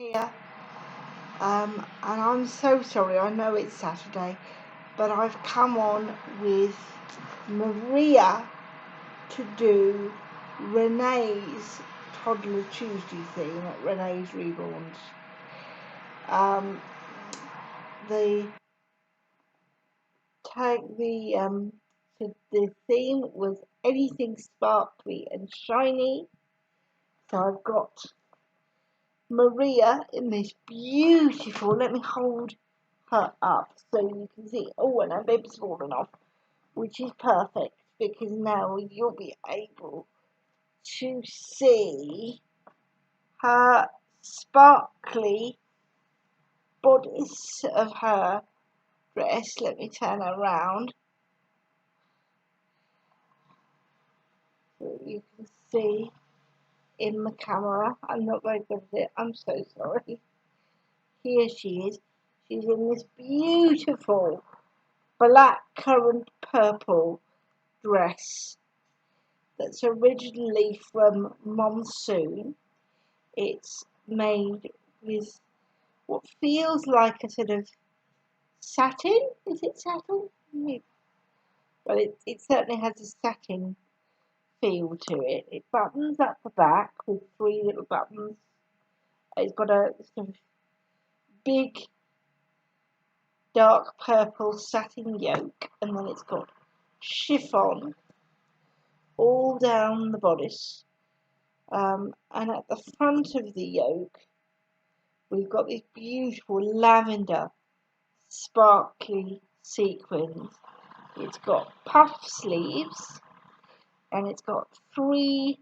Here, and I'm so sorry. I know it's Saturday, but I've come on with Maria to do Renee's Toddler Tuesday theme at Renee's Reborns. Um, the tag, the theme was anything sparkly and shiny. So I've got Maria in this beautiful. Let me hold her up so you can see. Oh, and her bib's fallen off, which is perfect because now you'll be able to see her sparkly bodice of her dress. Let me turn her around so you can see in the camera. I'm not very good at it. I'm so sorry. Here she is. She's in this beautiful black currant purple dress that's originally from Monsoon. It's made with what feels like a sort of satin. Is it satin? Well, it certainly has a satin feel to it. It buttons at the back with 3 little buttons. It's got a sort of big dark purple satin yoke, and then it's got chiffon all down the bodice. And at the front of the yoke, we've got this beautiful lavender sparkly sequins. It's got puff sleeves, and it's got 3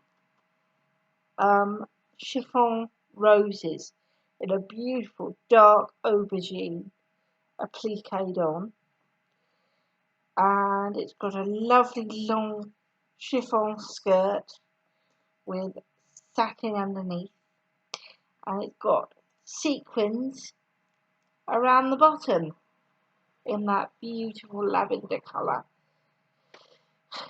chiffon roses in a beautiful dark aubergine appliqued on, and it's got a lovely long chiffon skirt with satin underneath, and it's got sequins around the bottom in that beautiful lavender colour.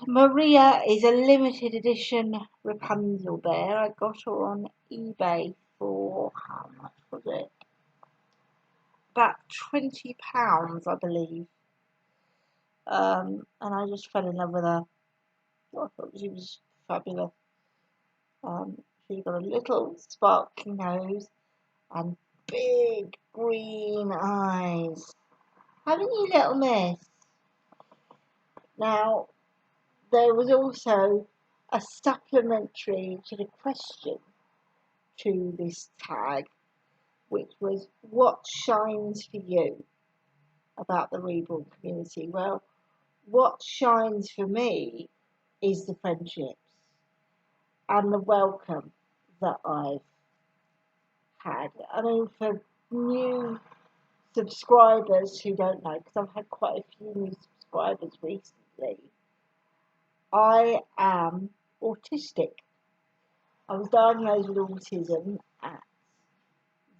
Maria is a limited edition Rapunzel bear. I got her on eBay for, how much was it? About £20, I believe. And I just fell in love with her. I thought she was fabulous. She's got a little sparkly nose and big green eyes. Haven't you, little miss? Now, there was also a supplementary sort of question to this tag, which was, what shines for you about the Reborn community? Well, what shines for me is the friendships and the welcome that I've had. I mean, for new subscribers who don't know, because I've had quite a few new subscribers recently, I am autistic. I was diagnosed with autism at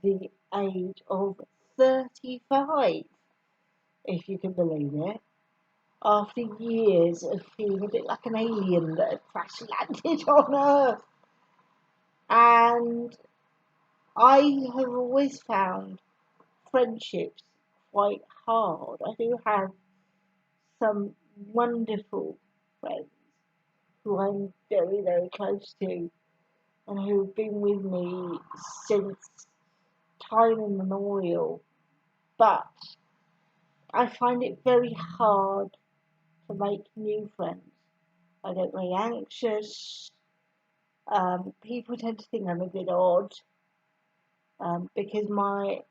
the age of 35, if you can believe it, after years of feeling a bit like an alien that had crash landed on Earth. And I have always found friendships quite hard. I do have some wonderful friends who I'm very, very close to and who've been with me since time immemorial. But I find it very hard to make new friends. I get very anxious. People tend to think I'm a bit odd because my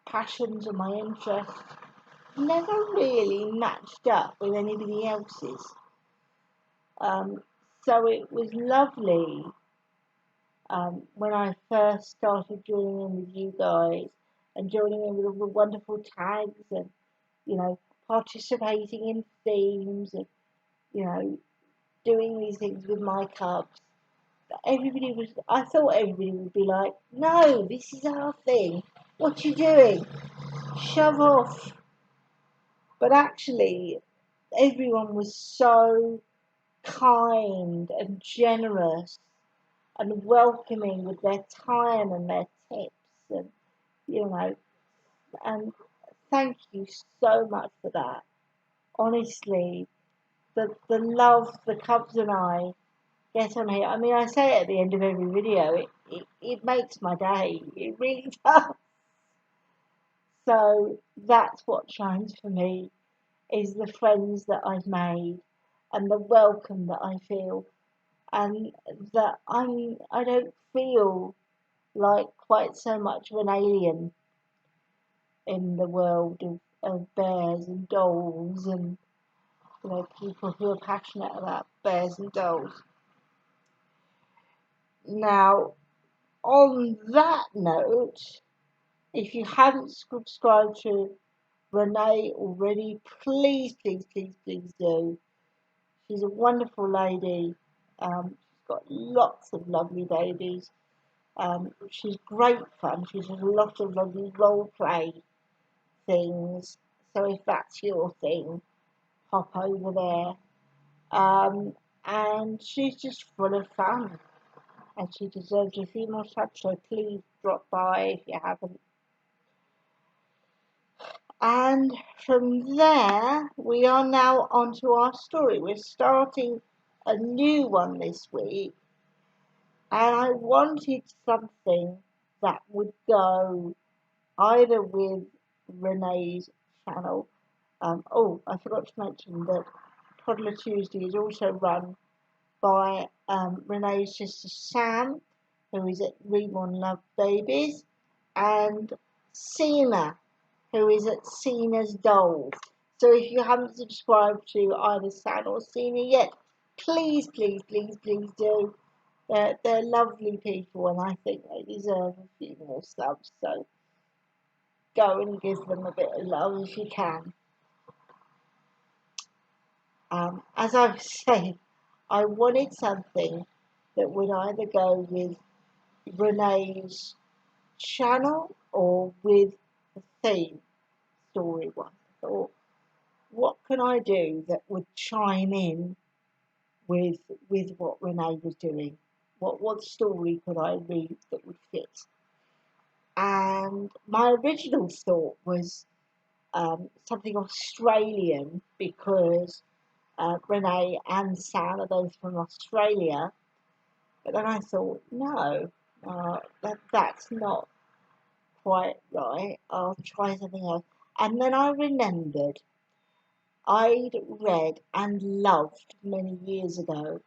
passions and my interests never really matched up with anybody else's. So it was lovely when I first started joining in with you guys and joining in with all the wonderful tags and, participating in themes and, doing these things with my cubs. I thought everybody would be like, no, this is our thing. What you doing? Shove off. But actually, everyone was so kind and generous and welcoming with their time and their tips. and and thank you so much for that. Honestly, the love the Cubs and I get on here. I mean, I say it at the end of every video. It makes my day. It really does. So that's what shines for me, is the friends that I've made and the welcome that I feel, and that I don't feel like quite so much of an alien in the world of bears and dolls, and people who are passionate about bears and dolls. Now, on that note, if you haven't subscribed to Renee already, please, please, please, please do. She's a wonderful lady. She's got lots of lovely babies. She's great fun. She does a lot of lovely role play things. So if that's your thing, hop over there. And she's just full of fun. And she deserves a few more subs, so please drop by if you haven't. And from there, we are now onto our story. We're starting a new one this week, and I wanted something that would go either with Renee's channel. I forgot to mention that Toddler Tuesday is also run by Renee's sister Sam, who is at Reborn Love Babies, and Sina, who is at Sina's Dolls. So if you haven't subscribed to either Sam or Sina yet, please, please, please, please do. They're lovely people, and I think they deserve a few more subs. So go and give them a bit of love if you can. As I was saying, I wanted something that would either go with Renee's channel or with the theme story one. I thought, what can I do that would chime in with what Renee was doing? What story could I read that would fit? And my original thought was something Australian, because Renee and Sam are both from Australia. But then I thought, no, that's not quite right. I'll try something else. And then I remembered I'd read and loved many years ago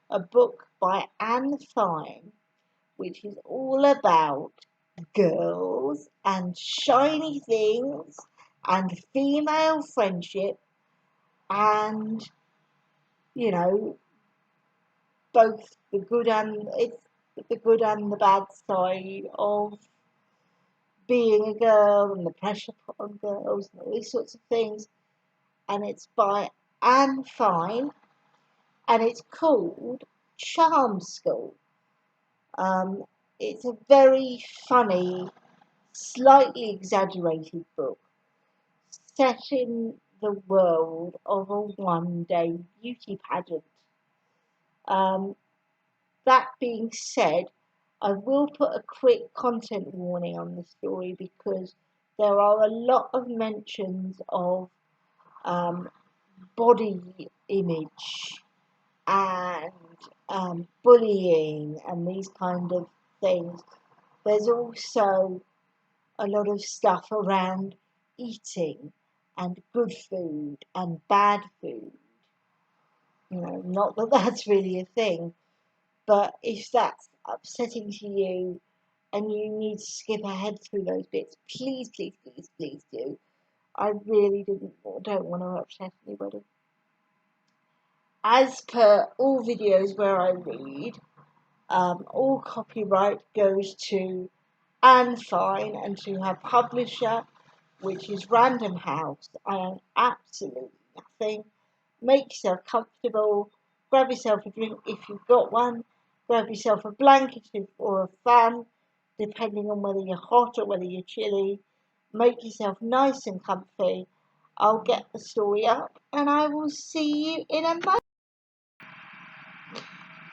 a book by Anne Fine, which is all about girls and shiny things and female friendship, and both the good and the bad side of being a girl and the pressure put on girls and all these sorts of things. And it's by Anne Fine, and it's called Charm School. It's a very funny, slightly exaggerated book set in the world of a one-day beauty pageant. That being said, I will put a quick content warning on the story, because there are a lot of mentions of body image and bullying and these kind of things. There's also a lot of stuff around eating and good food and bad food. Not that that's really a thing, but if that's upsetting to you and you need to skip ahead through those bits, please, please, please, please do. I really don't want to upset anybody. As per all videos where I read, all copyright goes to Anne Fine and to her publisher, which is Random House. I own absolutely nothing. Make yourself comfortable. Grab yourself a drink if you've got one. Grab yourself a blanket or a fan, depending on whether you're hot or whether you're chilly. Make yourself nice and comfy. I'll get the story up, and I will see you in a moment.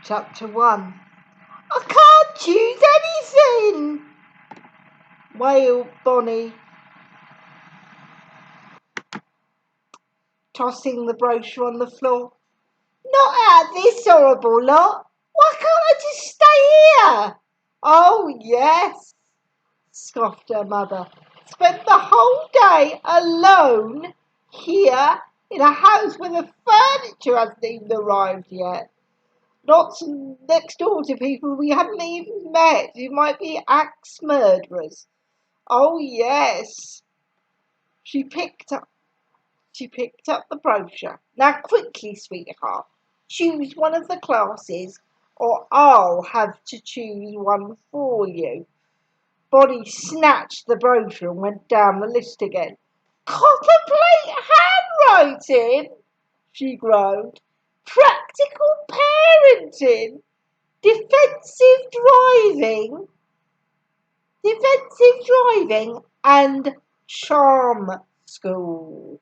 Chapter 1. I can't choose anything! wailed Bonnie, tossing the brochure on the floor. Not out of this horrible lot. Why can't I just stay here? Oh, yes, scoffed her mother. Spent the whole day alone here in a house where the furniture hasn't even arrived yet. Not next door to people we haven't even met who might be axe murderers. Oh, yes. She picked up the brochure. Now quickly, sweetheart, choose one of the classes or I'll have to choose one for you. Bonnie snatched the brochure and went down the list again. Copper plate handwriting, she groaned. Practical parenting, defensive driving, and charm school.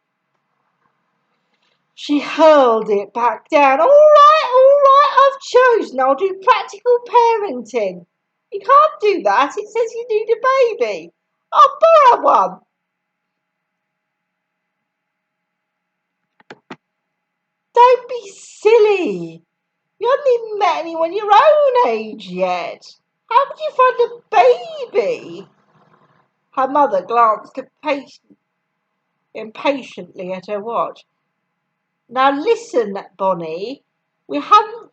She hurled it back down. All right, I've chosen. I'll do practical parenting. You can't do that. It says you need a baby. I'll borrow one. Don't be silly. You haven't even met anyone your own age yet. How could you find a baby? Her mother glanced impatiently at her watch. Now listen, Bonnie. We haven't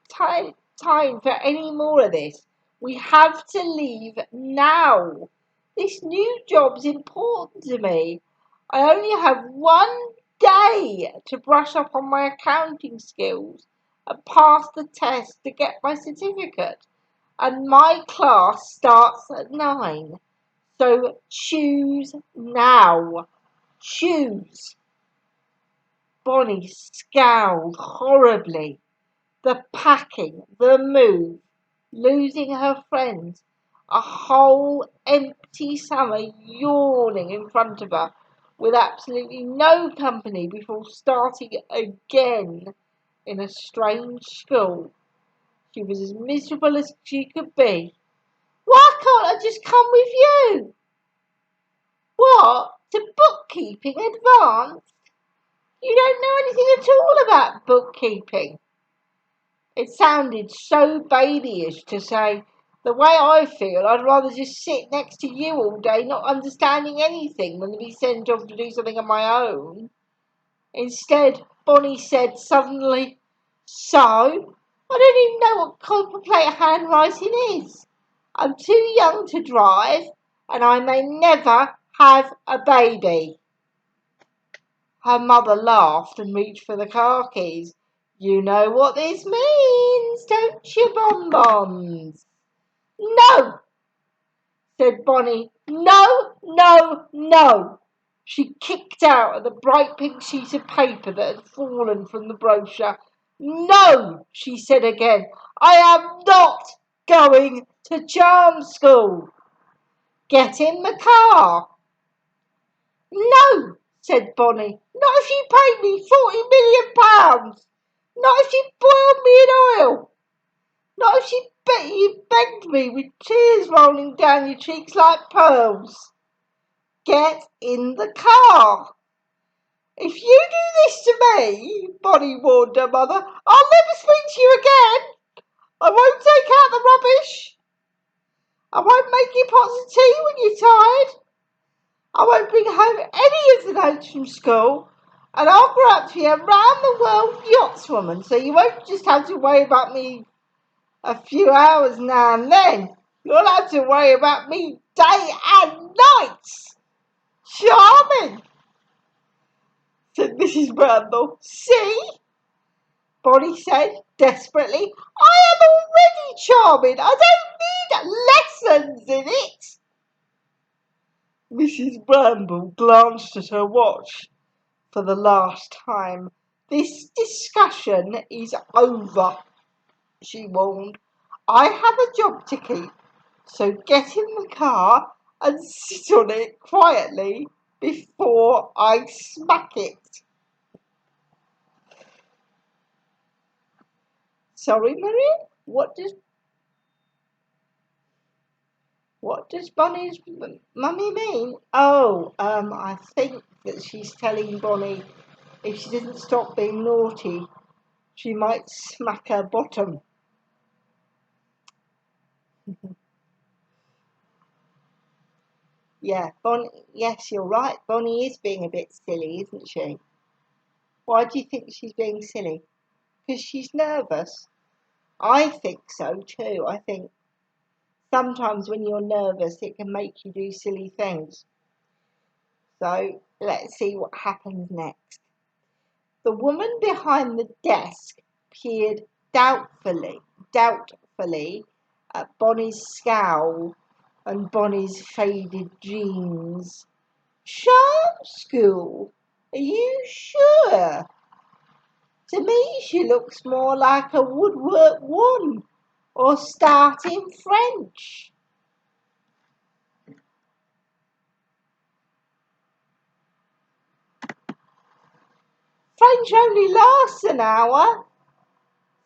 time for any more of this. We have to leave now. This new job's important to me. I only have one day to brush up on my accounting skills and pass the test to get my certificate. And my class starts at 9. So choose now. Choose. Bonnie scowled horribly. The packing, the move, losing her friends, a whole empty summer yawning in front of her, with absolutely no company before starting again in a strange school. She was as miserable as she could be. Why can't I just come with you? What? To bookkeeping advanced? You don't know anything at all about bookkeeping. It sounded so babyish to say, the way I feel, I'd rather just sit next to you all day not understanding anything than to be sent off to do something of my own. Instead, Bonnie said suddenly, so, I don't even know what copper plate handwriting is. I'm too young to drive, and I may never have a baby. Her mother laughed and reached for the car keys. You know what this means, don't you, bonbons? No, said Bonnie. No, no, no. She kicked out at the bright pink sheet of paper that had fallen from the brochure. No, she said again. I am not going to charm school. Get in the car. No, said Bonnie. Not if you paid me £40 million. Not if you boiled me in oil. Not if you begged me with tears rolling down your cheeks like pearls. Get in the car. If you do this to me, Bonnie warned her mother, I'll never speak to you again. I won't take out the rubbish. I won't make you pots of tea when you're tired. I won't bring home any of the notes from school, and I'll grow up to be a round-the-world yachtswoman, so you won't just have to worry about me a few hours now and then. You'll have to worry about me day and night. Charming, said Mrs. Bramble. See, Bonnie said desperately. I am already charming. I don't need lessons in it. Mrs. Bramble glanced at her watch for the last time. This discussion is over, she warned. I have a job to keep, so get in the car and sit on it quietly before I smack it. Sorry, Mary? What does... What does Bonnie's mummy mean? Oh, I think that she's telling Bonnie if she doesn't stop being naughty, she might smack her bottom. Yeah, Bonnie. Yes, you're right. Bonnie is being a bit silly, isn't she? Why do you think she's being silly? Because she's nervous. I think so too. I think sometimes when you're nervous, it can make you do silly things. So let's see what happens next. The woman behind the desk peered doubtfully at Bonnie's scowl and Bonnie's faded jeans. Charm school? Are you sure? To me, she looks more like a woodwork one or starting French. French only lasts an hour,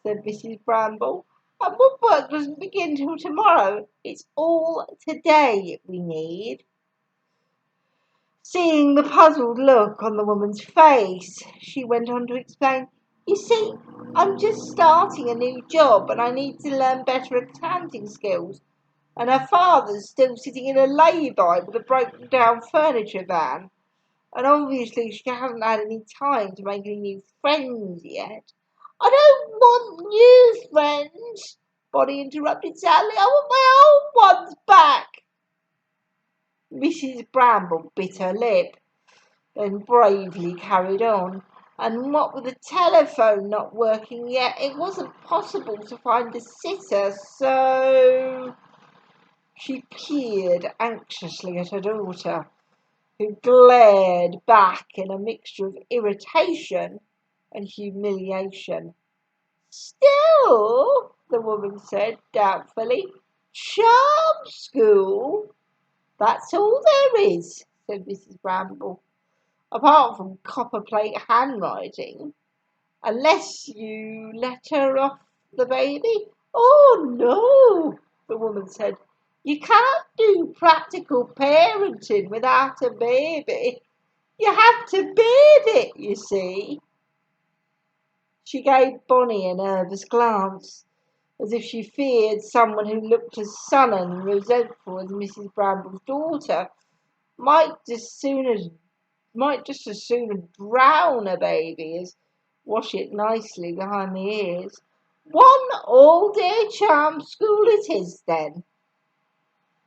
said Mrs. Bramble, and woodwork doesn't begin till tomorrow. It's all today we need. Seeing the puzzled look on the woman's face, she went on to explain, You see, I'm just starting a new job and I need to learn better accounting skills. And her father's still sitting in a lay-by with a broken down furniture van. And obviously she hasn't had any time to make any new friends yet. I don't want new friends, Bonnie interrupted sadly. I want my old ones back. Mrs. Bramble bit her lip, then bravely carried on. And what with the telephone not working yet, it wasn't possible to find a sitter, so she peered anxiously at her daughter, who glared back in a mixture of irritation and humiliation. Still, the woman said doubtfully, charm school? That's all there is, said Mrs. Bramble, apart from copperplate handwriting, unless you let her off the baby. Oh, no, the woman said. You can't do practical parenting without a baby. You have to bathe it, you see. She gave Bonnie a nervous glance, as if she feared someone who looked as sullen and resentful as Mrs. Bramble's daughter might just as soon drown a baby as wash it nicely behind the ears. One all-day charm school it is, then,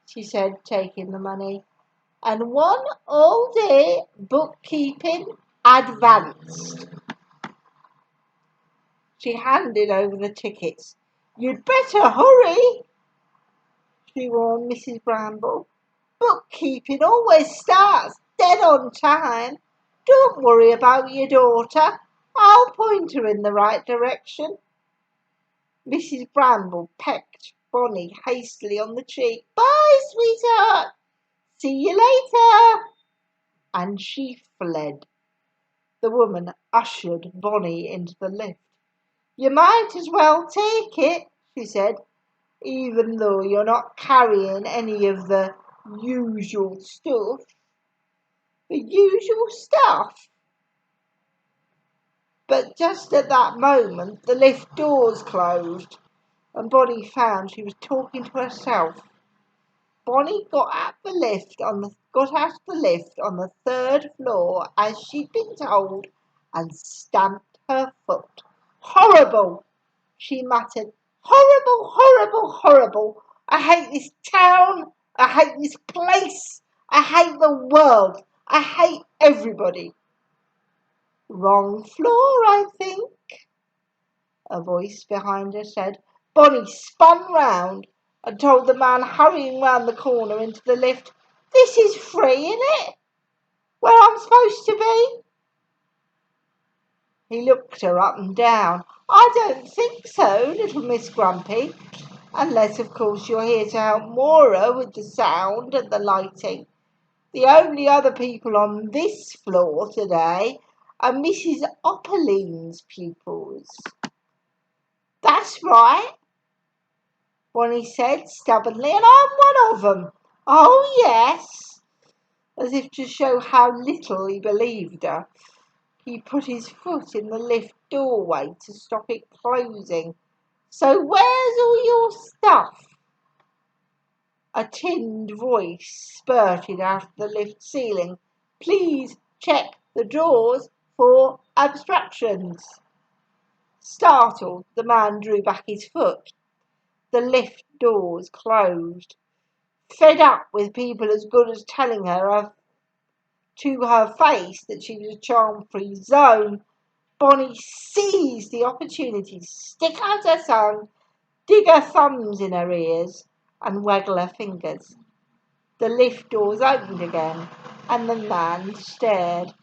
she said, taking the money, and one all-day bookkeeping advanced. She handed over the tickets. You'd better hurry, she warned Mrs. Bramble. Bookkeeping always starts dead on time. Don't worry about your daughter. I'll point her in the right direction. Mrs. Bramble pecked Bonnie hastily on the cheek. Bye, sweetheart. See you later. And she fled. The woman ushered Bonnie into the lift. You might as well take it, she said, even though you're not carrying any of the usual stuff. The usual stuff? But just at that moment, the lift doors closed, and Bonnie found she was talking to herself. Bonnie got out of the lift on the third floor, as she'd been told, and stamped her foot. Horrible, she muttered. Horrible, horrible, horrible. I hate this town. I hate this place. I hate the world. I hate everybody. Wrong floor, I think, a voice behind her said. Bonnie spun round and told the man hurrying round the corner into the lift, This is free, innit? Where I'm supposed to be? He looked her up and down. I don't think so, little Miss Grumpy. Unless, of course, you're here to help Mora with the sound and the lighting. The only other people on this floor today are Mrs. Opperline's pupils. That's right, Bonnie said stubbornly, and I'm one of them. "Oh, yes." As if to show how little he believed her, he put his foot in the lift doorway to stop it closing. "So where's all your stuff?" A tinned voice spurted out of the lift ceiling. "Please check the drawers for abstractions." Startled, the man drew back his foot. The lift doors closed. Fed up with people as good as telling her to her face that she was a charm-free zone, Bonnie seized the opportunity to stick out her tongue, dig her thumbs in her ears, and waggle her fingers. The lift doors opened again, and the man stared.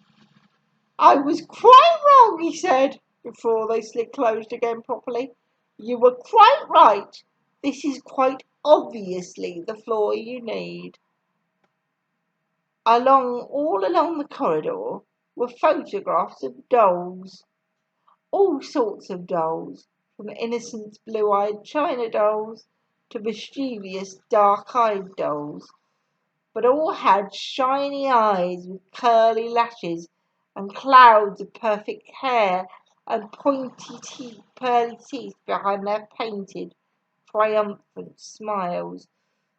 "I was quite wrong," he said, before they slid closed again properly. "You were quite right. This is quite obviously the floor you need." All along the corridor were photographs of dolls. All sorts of dolls, from innocent blue-eyed china dolls to mischievous dark-eyed dolls, but all had shiny eyes with curly lashes and clouds of perfect hair and pointy teeth, pearly teeth behind their painted, triumphant smiles.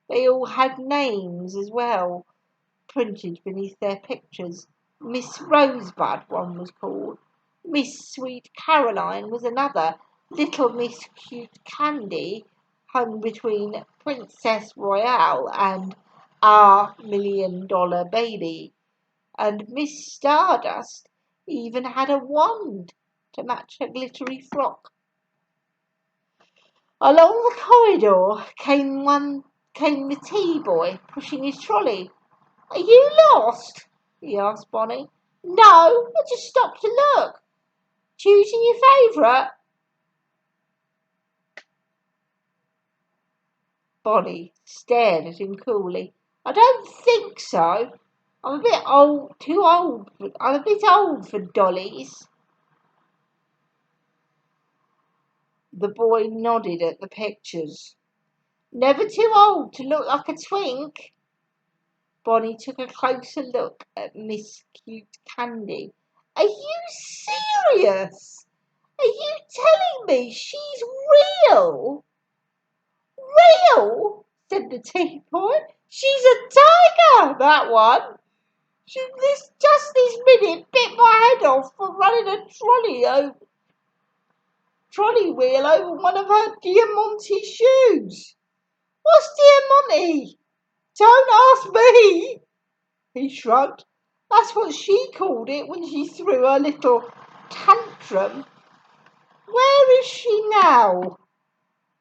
They all had names as well, printed beneath their pictures. Miss Rosebud, one was called. Miss Sweet Caroline was another. Little Miss Cute Candy hung between Princess Royale and Our $1 Million Baby. And Miss Stardust even had a wand to match her glittery frock. Along the corridor came the tea boy pushing his trolley. "Are you lost?" he asked Bonnie. "No, I just stopped to look. Choosing your favourite?" Bonnie stared at him coolly. "I don't think so. I'm a bit old for dollies." The boy nodded at the pictures. "Never too old to look like a twink." Bonnie took a closer look at Miss Cute Candy. "Are you serious? Are you telling me she's real?" "Real?" said the teapot. "She's a tiger, that one. Just this minute bit my head off for running a trolley wheel over one of her Diamante shoes." "What's Diamante?" "Don't ask me." He shrugged. "That's what she called it when she threw her little tantrum." "Where is she now?"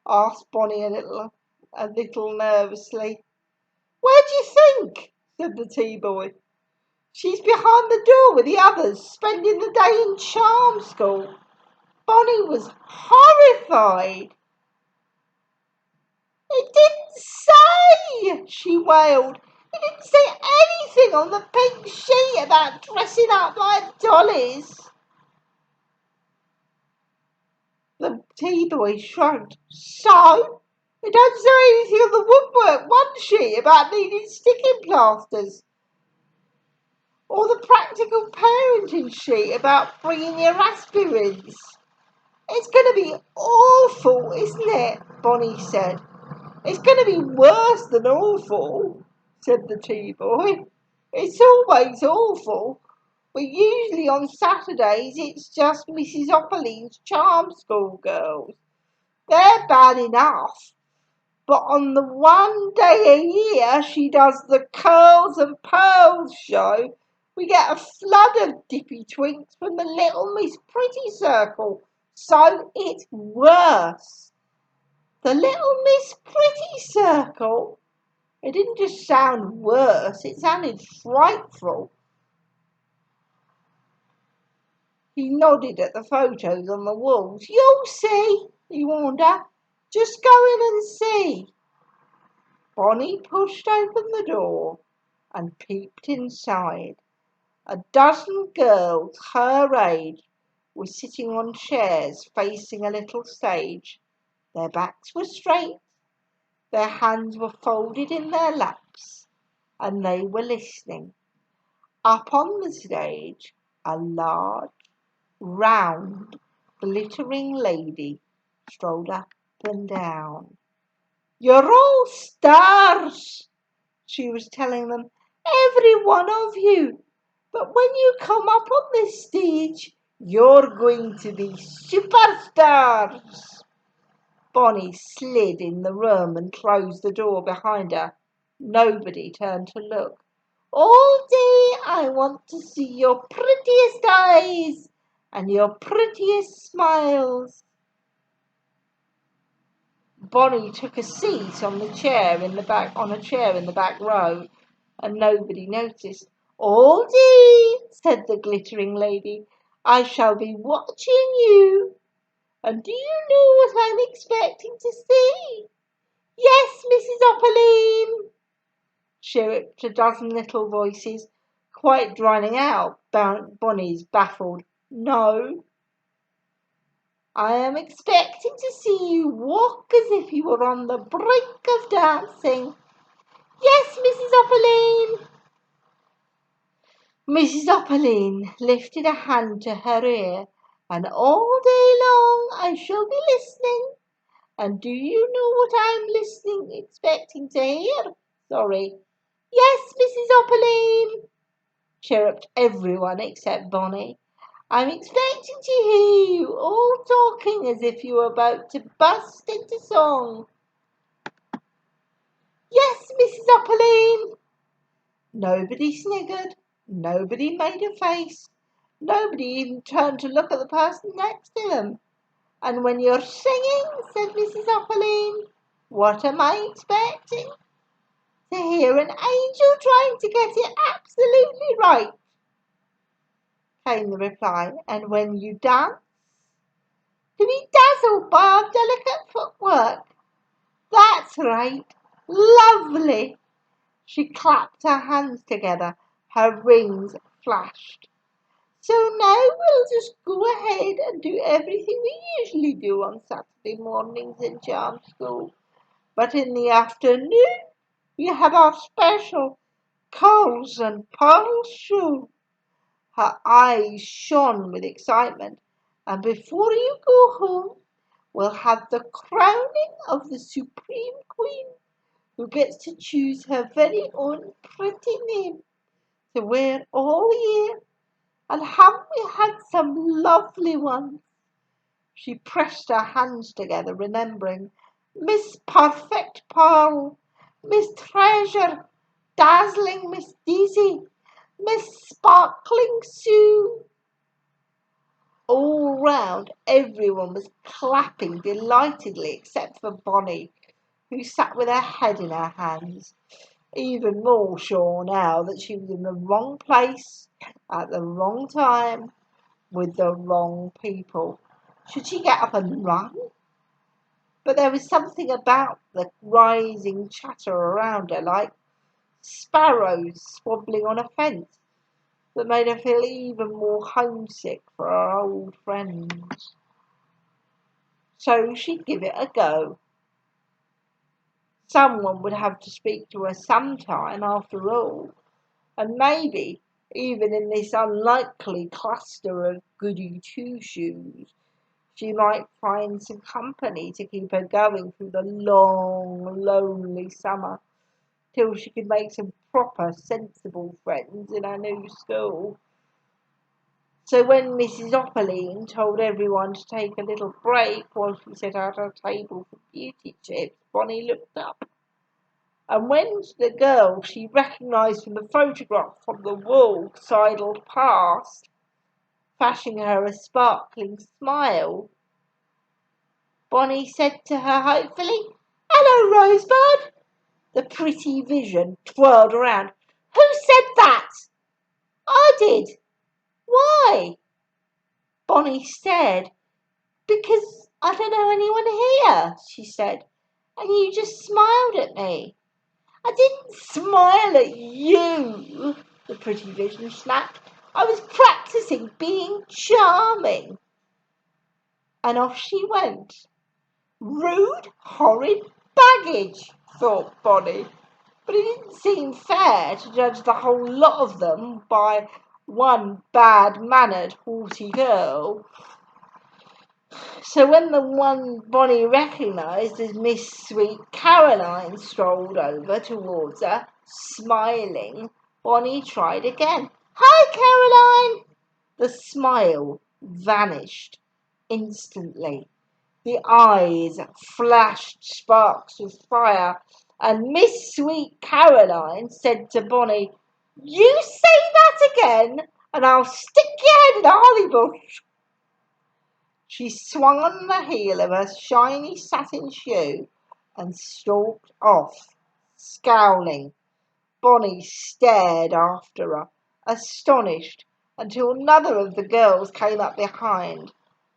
asked Bonnie a little nervously. "Where do you think?" said the tea boy. "She's behind the door with the others, spending the day in charm school." Bonnie was horrified. "It didn't say," she wailed. "It didn't say anything on the pink sheet about dressing up like dollies." The tea boy shrugged. "So? It don't say anything on the woodwork one sheet about needing sticking plasters, or the practical parenting sheet about bringing your aspirins." "It's going to be awful, isn't it?" Bonnie said. "It's going to be worse than awful," said the tea boy. "It's always awful, but usually on Saturdays it's just Mrs. Opperley's charm school girls. They're bad enough, but on the one day a year she does the Curls and Pearls show, we get a flood of dippy twinks from the Little Miss Pretty Circle, so it's worse." "The Little Miss Pretty Circle?" It didn't just sound worse, it sounded frightful. He nodded at the photos on the walls. "You'll see," he warned her. "Just go in and see." Bonnie pushed open the door and peeped inside. A dozen girls her age were sitting on chairs facing a little stage. Their backs were straight, their hands were folded in their laps, and they were listening. Up on the stage, a large, round, glittering lady strolled up and down. "You're all stars," she was telling them, "every one of you. But when you come up on this stage, you're going to be superstars." Bonnie slid in the room and closed the door behind her. Nobody turned to look. "All day I want to see your prettiest eyes and your prettiest smiles." Bonnie took a seat on a chair in the back row, and nobody noticed. "All day," said the glittering lady, "I shall be watching you. And do you know what I'm expecting to see?" "Yes, Mrs. Opaline," chirruped a dozen little voices, quite drowning out Bonnie's baffled "No." "I am expecting to see you walk as if you were on the brink of dancing." "Yes, Mrs. Opaline." Mrs. Opaline lifted a hand to her ear, "And all day long I shall be listening. And do you know what I'm expecting to hear?" "Sorry." "Yes, Mrs. Opaline," chirruped everyone except Bonnie. "I'm expecting to hear you all talking as if you were about to burst into song." "Yes, Mrs. Opaline." Nobody sniggered. Nobody made a face. Nobody even turned to look at the person next to them. "And when you're singing," said Mrs. Opaline, "what am I expecting? To hear an angel trying to get it absolutely right," came the reply. "And when you dance, to be dazzled by our delicate footwork." "That's right. Lovely." She clapped her hands together. Her rings flashed. "So now we'll just go ahead and do everything we usually do on Saturday mornings in charm school. But in the afternoon we have our special Coals and Pearls show." Her eyes shone with excitement. "And before you go home, we'll have the crowning of the Supreme Queen, who gets to choose her very own pretty name to wear all year. And haven't we had some lovely ones?" She pressed her hands together, remembering Miss Perfect Pearl, Miss Treasure, Dazzling Miss Daisy, Miss Sparkling Sue. All round, everyone was clapping delightedly except for Bonnie, who sat with her head in her hands, even more sure now that she was in the wrong place at the wrong time with the wrong people. Should she get up and run? But there was something about the rising chatter around her, like sparrows squabbling on a fence, that made her feel even more homesick for her old friends. So she'd give it a go. Someone would have to speak to her sometime after all, and maybe, even in this unlikely cluster of goody two-shoes, she might find some company to keep her going through the long, lonely summer, till she could make some proper, sensible friends in her new school. So when Mrs. Opaline told everyone to take a little break while she set out her table for beauty tips, Bonnie looked up. And when the girl she recognised from the photograph on the wall sidled past, flashing her a sparkling smile, Bonnie said to her hopefully, "Hello, Rosebud." The pretty vision twirled around. "Who said that?" "I did." "Why?" Bonnie stared. "Because I don't know anyone here," she said, "and you just smiled at me." "I didn't smile at you," the pretty vision snapped. "I was practicing being charming." And off she went. Rude, horrid baggage, thought Bonnie. But it didn't seem fair to judge the whole lot of them by one bad-mannered, haughty girl. So when the one Bonnie recognised as Miss Sweet Caroline strolled over towards her, smiling, Bonnie tried again. "Hi, Caroline!" The smile vanished instantly. The eyes flashed sparks of fire, and Miss Sweet Caroline said to Bonnie, "You say that again, and I'll stick your head in a holly bush." She swung on the heel of her shiny satin shoe and stalked off, scowling. Bonnie stared after her, astonished, until another of the girls came up behind.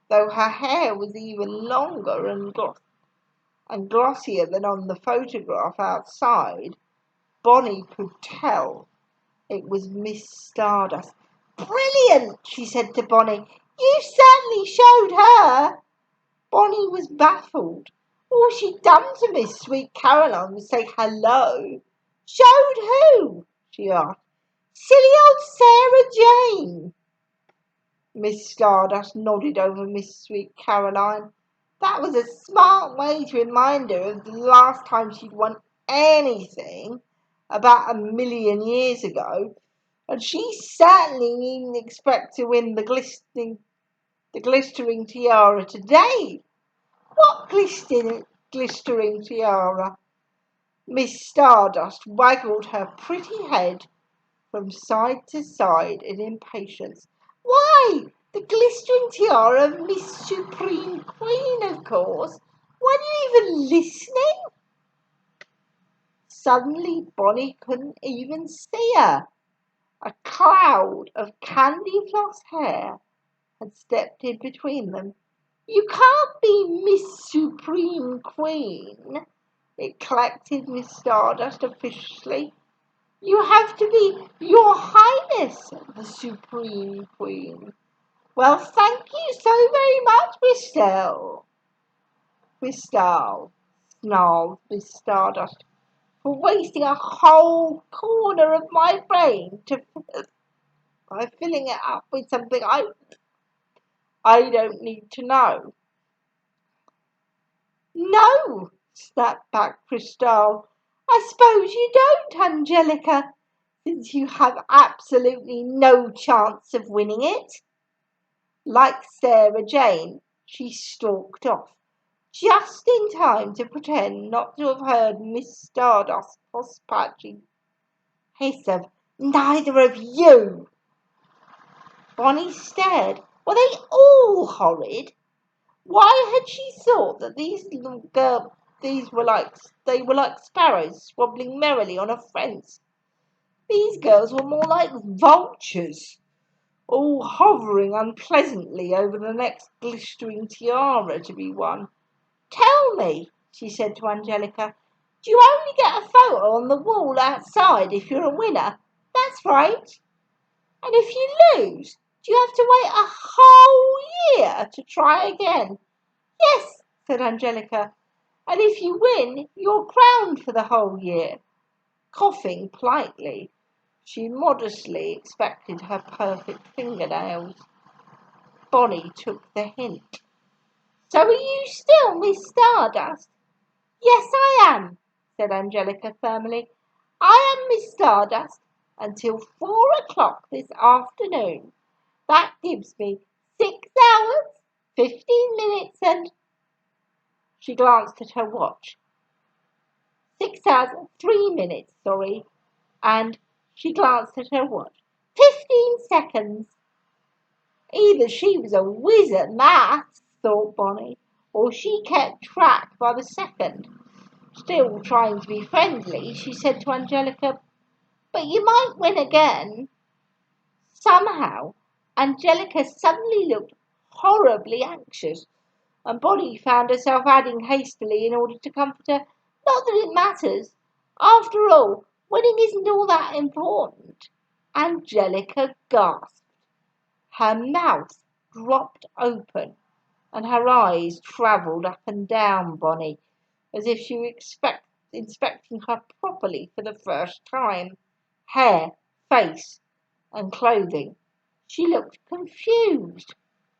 Though her hair was even longer and glossier than on the photograph outside, Bonnie could tell it was Miss Stardust. "Brilliant!" she said to Bonnie. "You certainly showed her." Bonnie was baffled. All she'd done to Miss Sweet Caroline was say hello. "Showed who?" she asked. "Silly old Sarah Jane." Miss Stardust nodded over Miss Sweet Caroline. That was a smart way to remind her of the last time she'd won anything, about 1,000,000 years ago, and she certainly needn't expect to win the glistering tiara today. "What glistering tiara?" Miss Stardust waggled her pretty head from side to side in impatience. "Why, the glistering tiara of Miss Supreme Queen, of course. Weren't you even listening?" Suddenly Bonnie couldn't even see her. A cloud of candy floss hair had stepped in between them. "You can't be Miss Supreme Queen," it collected Miss Stardust officiously. "You have to be Your Highness the Supreme Queen." "Well, thank you so very much, Miss Starl," snarled Miss Stardust, "for wasting a whole corner of my brain by filling it up with something I don't need to know." "No," snapped back Cristal. "I suppose you don't, Angelica, since you have absolutely no chance of winning it." Like Sarah Jane, she stalked off, just in time to pretend not to have heard Miss Stardust's patchy hiss of "Neither of you." Bonnie stared. Were they all horrid? Why had she thought that they were like sparrows swabbling merrily on a fence? These girls were more like vultures, all hovering unpleasantly over the next glistering tiara to be won. "Tell me," she said to Angelica, "do you only get a photo on the wall outside if you're a winner? That's right. And if you lose, do you have to wait a whole year to try again?" "Yes," said Angelica. "And if you win, you're crowned for the whole year." Coughing politely, she modestly expected her perfect fingernails. Bonnie took the hint. "So are you still Miss Stardust?" "Yes, I am," said Angelica firmly. "I am Miss Stardust until 4 o'clock this afternoon. That gives me 6 hours, 15 minutes, and—" She glanced at her watch. 6 hours and 3 minutes, sorry. And she glanced at her watch. 15 seconds. Either she was a whiz at maths, thought Bonnie, or she kept track by the second. Still trying to be friendly, she said to Angelica, "But you might win again." Somehow, Angelica suddenly looked horribly anxious, and Bonnie found herself adding hastily in order to comfort her, "Not that it matters. After all, winning isn't all that important." Angelica gasped. Her mouth dropped open, and her eyes travelled up and down Bonnie, as if she inspecting her properly for the first time. Hair, face, and clothing. She looked confused.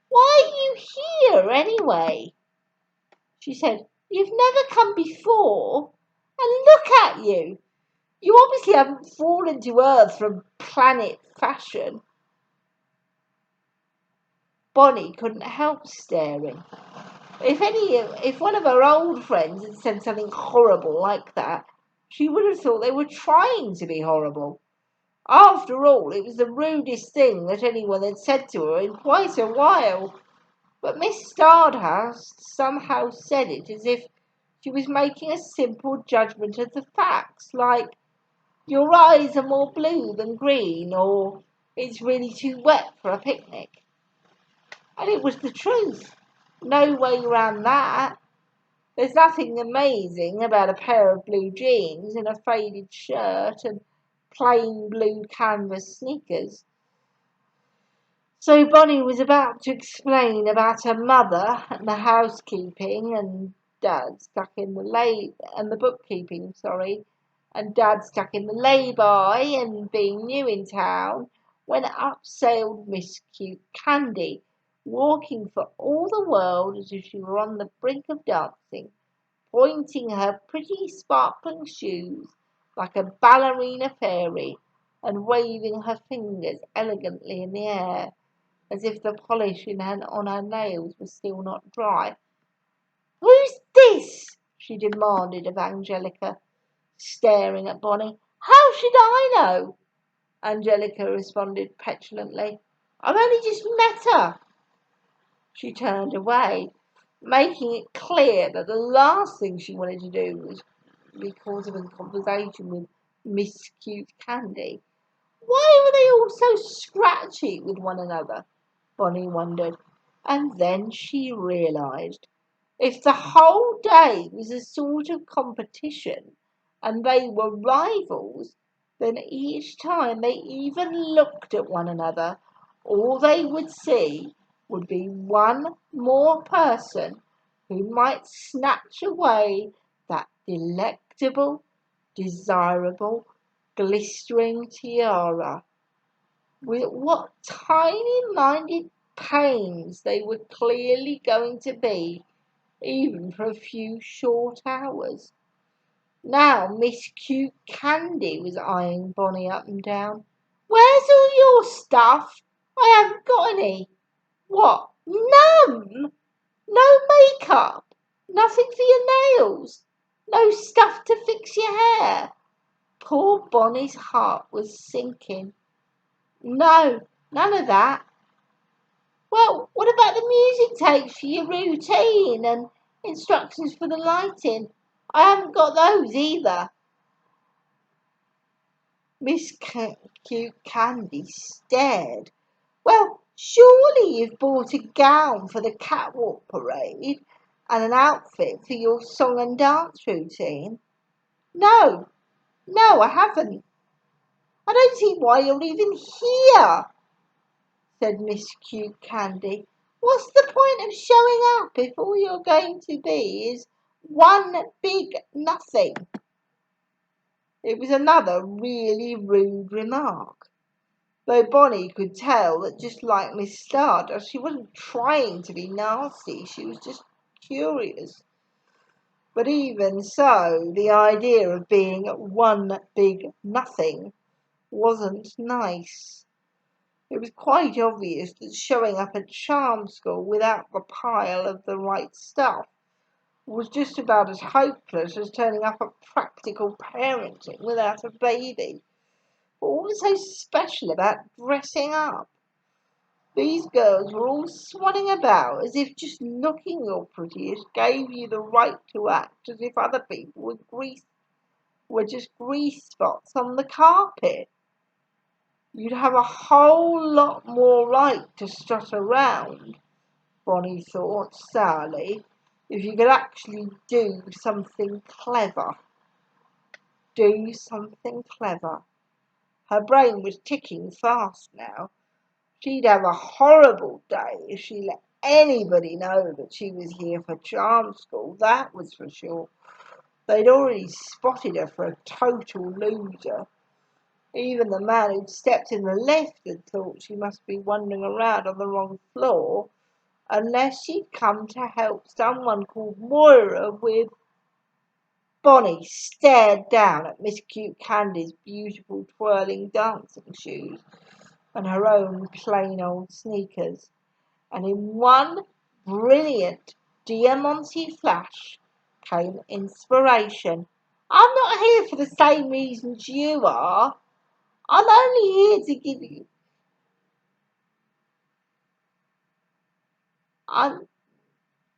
"Why are you here, anyway?" she said. "You've never come before. And look at you! You obviously haven't fallen to earth from planet fashion." Bonnie couldn't help staring. If one of her old friends had said something horrible like that, she would have thought they were trying to be horrible. After all, it was the rudest thing that anyone had said to her in quite a while. But Miss Stardust somehow said it as if she was making a simple judgment of the facts, like, "Your eyes are more blue than green," or "It's really too wet for a picnic." And it was the truth. No way around that. There's nothing amazing about a pair of blue jeans and a faded shirt and plain blue canvas sneakers. So Bonnie was about to explain about her mother and the housekeeping and Dad stuck in the bookkeeping, and Dad stuck in the lay-by and being new in town, when up sailed Miss Cute Candy, walking for all the world as if she were on the brink of dancing, pointing her pretty sparkling shoes like a ballerina fairy, and waving her fingers elegantly in the air, as if the polish on her nails was still not dry. "Who's this?" she demanded of Angelica, staring at Bonnie. "How should I know?" Angelica responded petulantly. "I've only just met her." She turned away, making it clear that the last thing she wanted to do was be caught up in conversation with Miss Cute Candy. Why were they all so scratchy with one another? Bonnie wondered. And then she realised. If the whole day was a sort of competition and they were rivals, then each time they even looked at one another, all they would see would be one more person who might snatch away that delectable, desirable, glistering tiara. With what tiny-minded pains they were clearly going to be, even for a few short hours. Now Miss Cute Candy was eyeing Bonnie up and down. "Where's all your stuff? I haven't got any." "What? None? No makeup? Nothing for your nails? No stuff to fix your hair?" Poor Bonnie's heart was sinking. "No, none of that." "Well, what about the music tapes for your routine and instructions for the lighting? I haven't got those either." Miss Cute Candy stared. "Well, surely you've bought a gown for the catwalk parade and an outfit for your song and dance routine." No, I haven't." "I don't see why you're even here," said Miss Cute Candy. "What's the point of showing up if all you're going to be is one big nothing?" It was another really rude remark, though Bonnie could tell that, just like Miss Stardust, she wasn't trying to be nasty, she was just curious. But even so, the idea of being one big nothing wasn't nice. It was quite obvious that showing up at charm school without the pile of the right stuff was just about as hopeless as turning up at practical parenting without a baby. What was so special about dressing up? These girls were all swanning about as if just looking your prettiest gave you the right to act as if other people were just grease spots on the carpet. You'd have a whole lot more right to strut around, Bonnie thought sourly, if you could actually do something clever. Do something clever. Her brain was ticking fast now. She'd have a horrible day if she let anybody know that she was here for charm school, that was for sure. They'd already spotted her for a total loser. Even the man who'd stepped in the lift had thought she must be wandering around on the wrong floor, unless she'd come to help someone called Moira with... Bonnie stared down at Miss Cute Candy's beautiful twirling dancing shoes and her own plain old sneakers, and in one brilliant Diamante flash came inspiration. I'm not here for the same reasons you are. I'm only here to give you... I'm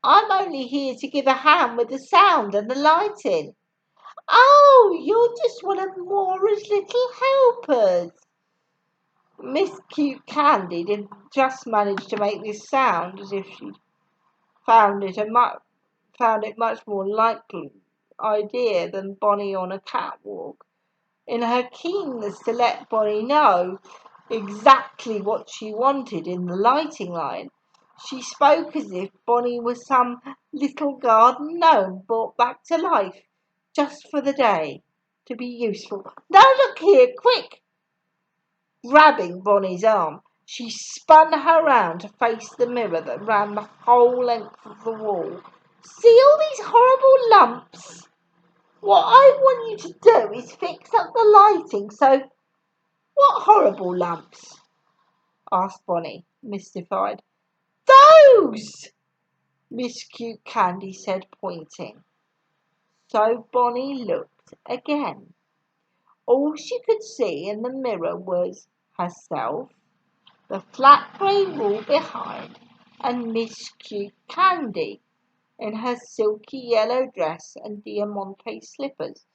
only here to give a hand with the sound and the lighting. Oh, you're just one of Moira's little helpers. Miss Cute Candy did just manage to make this sound as if she found it much more likely idea than Bonnie on a catwalk. In her keenness to let Bonnie know exactly what she wanted in the lighting line, she spoke as if Bonnie was some little garden gnome brought back to life just for the day to be useful. Now look here, quick! Grabbing Bonnie's arm, she spun her round to face the mirror that ran the whole length of the wall. See all these horrible lumps? What I want you to do is fix up the lighting so... What horrible lumps? Asked Bonnie, mystified. Those! Miss Cute Candy said, pointing. So Bonnie looked again. All she could see in the mirror was herself, the flat grey wall behind, and Miss Cute Candy in her silky yellow dress and diamante slippers,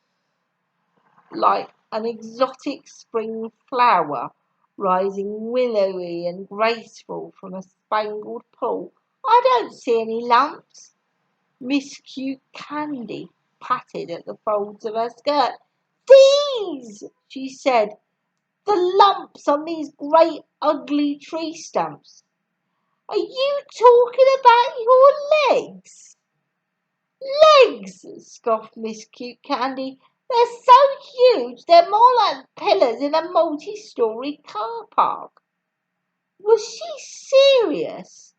like an exotic spring flower rising willowy and graceful from a spangled pool. I don't see any lumps. Miss Cute Candy patted at the folds of her skirt. These, she said, the lumps on these great ugly tree stumps. Are you talking about your legs? Legs, scoffed Miss Cute Candy. They're so huge, they're more like pillars in a multi-story car park. Was she serious?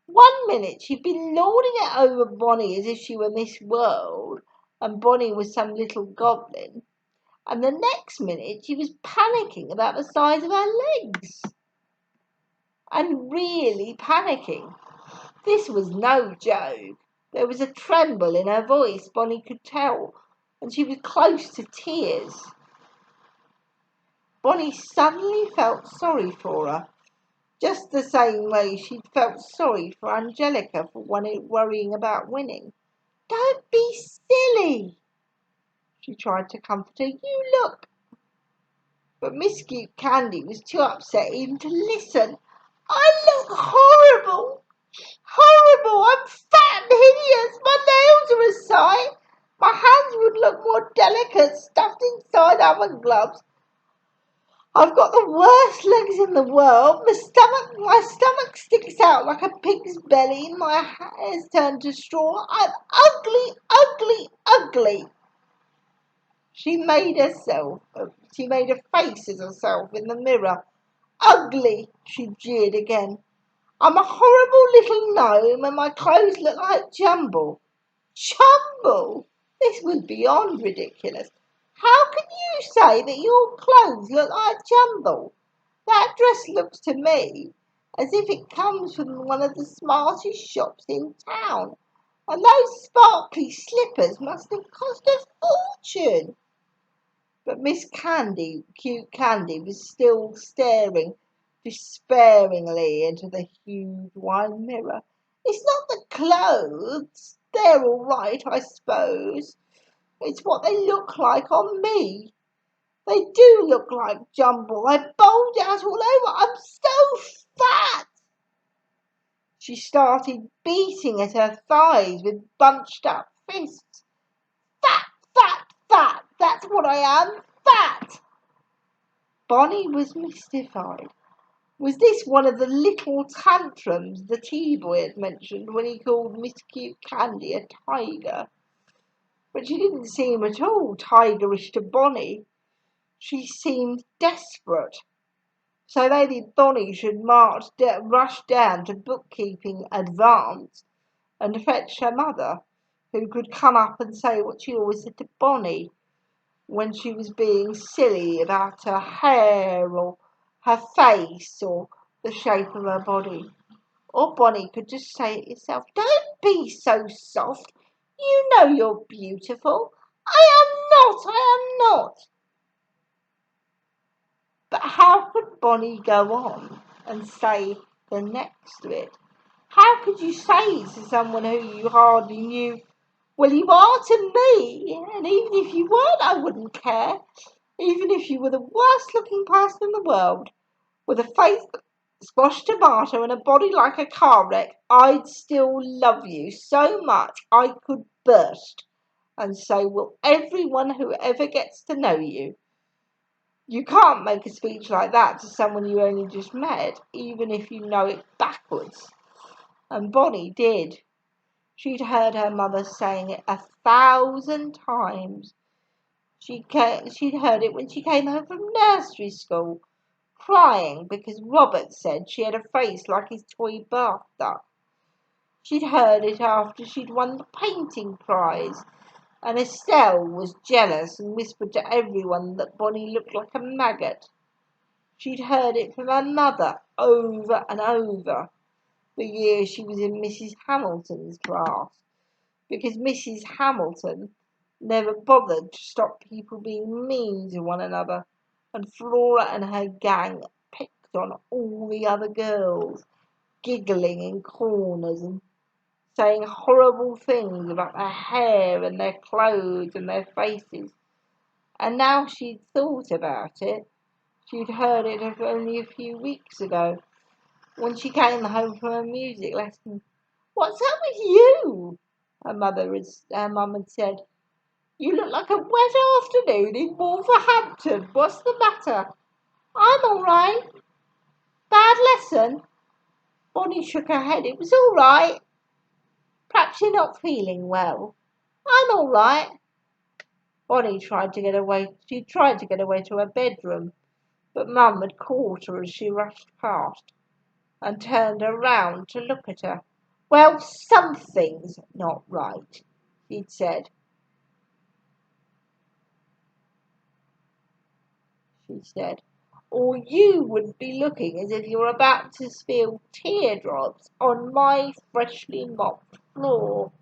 One minute she'd been lording it over Bonnie as if she were Miss World and Bonnie was some little goblin, and the next minute she was panicking about the size of her legs. And really panicking. This was no joke. There was a tremble in her voice, Bonnie could tell, and she was close to tears. Bonnie suddenly felt sorry for her, just the same way she'd felt sorry for Angelica for worrying about winning. Don't be silly, she tried to comfort her. You look... But Miss Cute Candy was too upset even to listen. I look horrible. Horrible! I'm fat and hideous. My nails are a sight. My hands would look more delicate stuffed inside oven gloves. I've got the worst legs in the world. My stomach sticks out like a pig's belly. My hair's turned to straw. I'm ugly, ugly, ugly. She made a face at herself in the mirror. Ugly, she jeered again. I'm a horrible little gnome and my clothes look like jumble. Jumble? This was beyond ridiculous. How can you say that your clothes look like jumble? That dress looks to me as if it comes from one of the smartest shops in town. And those sparkly slippers must have cost a fortune. But Miss Cute Candy, was still staring despairingly into the huge wide mirror. It's not the clothes. They're all right, I suppose. It's what they look like on me. They do look like jumble. I bulge out all over. I'm so fat. She started beating at her thighs with bunched up fists. Fat, fat, fat. That's what I am. Fat. Bonnie was mystified. Was this one of the little tantrums the tea boy had mentioned when he called Miss Cute Candy a tiger? But she didn't seem at all tigerish to Bonnie. She seemed desperate. So Lady Bonnie should rush down to bookkeeping advance and fetch her mother, who could come up and say what she always said to Bonnie when she was being silly about her hair or her face or the shape of her body. Or Bonnie could just say it herself. Don't be so soft. You know you're beautiful. I am not. But how could Bonnie go on and say the next bit? How could you say to someone who you hardly knew, well, you are to me, and even if you weren't, I wouldn't care. Even if you were the worst looking person in the world, with a face like a squashed tomato and a body like a car wreck, I'd still love you so much I could burst. And so will everyone who ever gets to know you. You can't make a speech like that to someone you only just met, even if you know it backwards. And Bonnie did. She'd heard her mother saying it 1,000 times. She'd heard it when she came home from nursery school, crying because Robert said she had a face like his toy bath duck. She'd heard it after she'd won the painting prize, and Estelle was jealous and whispered to everyone that Bonnie looked like a maggot. She'd heard it from her mother over and over the year she was in Mrs. Hamilton's class, because Mrs. Hamilton never bothered to stop people being mean to one another, and Flora and her gang picked on all the other girls, giggling in corners and saying horrible things about their hair and their clothes and their faces. And now she'd thought about it, she'd heard it only a few weeks ago, when she came home from her music lesson. What's up with you? Her mum had said. You look like a wet afternoon in Wolverhampton. What's the matter? I'm all right. Bad lesson? Bonnie shook her head. It was all right. Perhaps you're not feeling well. I'm all right. Bonnie tried to get away. She tried to get away to her bedroom, but Mum had caught her as she rushed past and turned around to look at her. Well, something's not right, she'd said. She said, or you wouldn't be looking as if you were about to spill teardrops on my freshly mopped floor.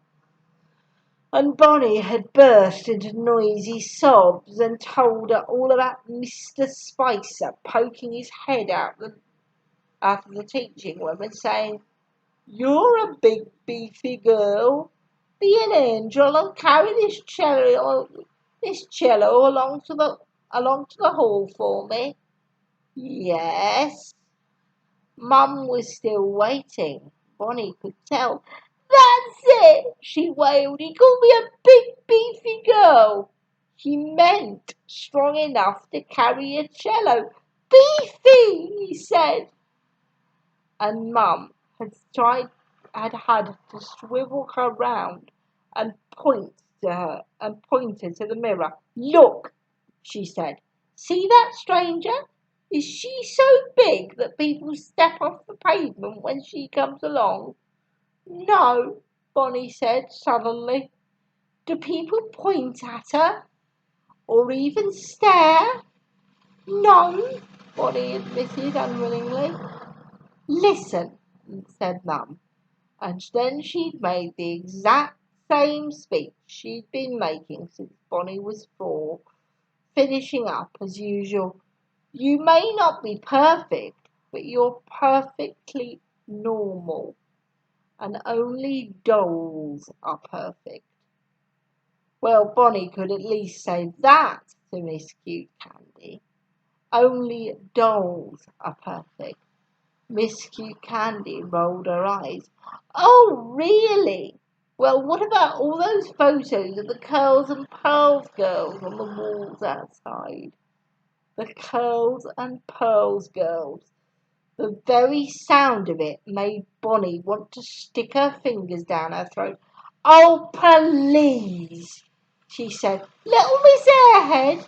And Bonnie had burst into noisy sobs and told her all about Mr. Spicer poking his head out of the teaching room and saying, You're a big beefy girl. Be an angel and carry this cello along to the hall for me. Yes. Mum was still waiting. Bonnie could tell. That's it, she wailed. He called me a big beefy girl. He meant strong enough to carry a cello. Beefy, he said. And Mum had to swivel her round and pointed to the mirror. Look, she said. See that stranger? Is she so big that people step off the pavement when she comes along? No, Bonnie said suddenly. Do people point at her? Or even stare? No, Bonnie admitted unwillingly. Listen, said Mum, and then she'd made the exact same speech she'd been making since Bonnie was 4, finishing up as usual. You may not be perfect, but you're perfectly normal, and only dolls are perfect. Well, Bonnie could at least say that to Miss Cute Candy. Only dolls are perfect. Miss Cute Candy rolled her eyes. Oh, really? Well, what about all those photos of the Curls and Pearls girls on the walls outside? The Curls and Pearls girls. The very sound of it made Bonnie want to stick her fingers down her throat. Oh, please! she said. "Little Miss Airhead,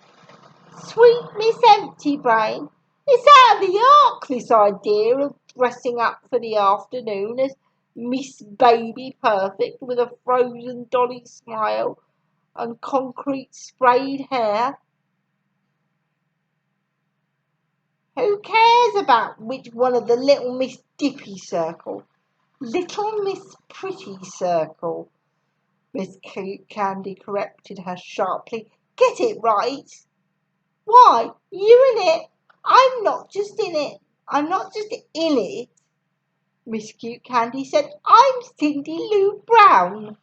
sweet Miss Empty Brain, it's out of the ark, this idea of dressing up for the afternoon as Miss Baby Perfect with a frozen dolly smile and concrete sprayed hair. Who cares about which one of the Little Miss Dippy Circle? Little Miss Pretty Circle," Miss Candy corrected her sharply. "Get it right." "Why, you in it? I'm not just in it. I'm not just in it," Miss Cute Candy said. "I'm Cindy Lou Brown,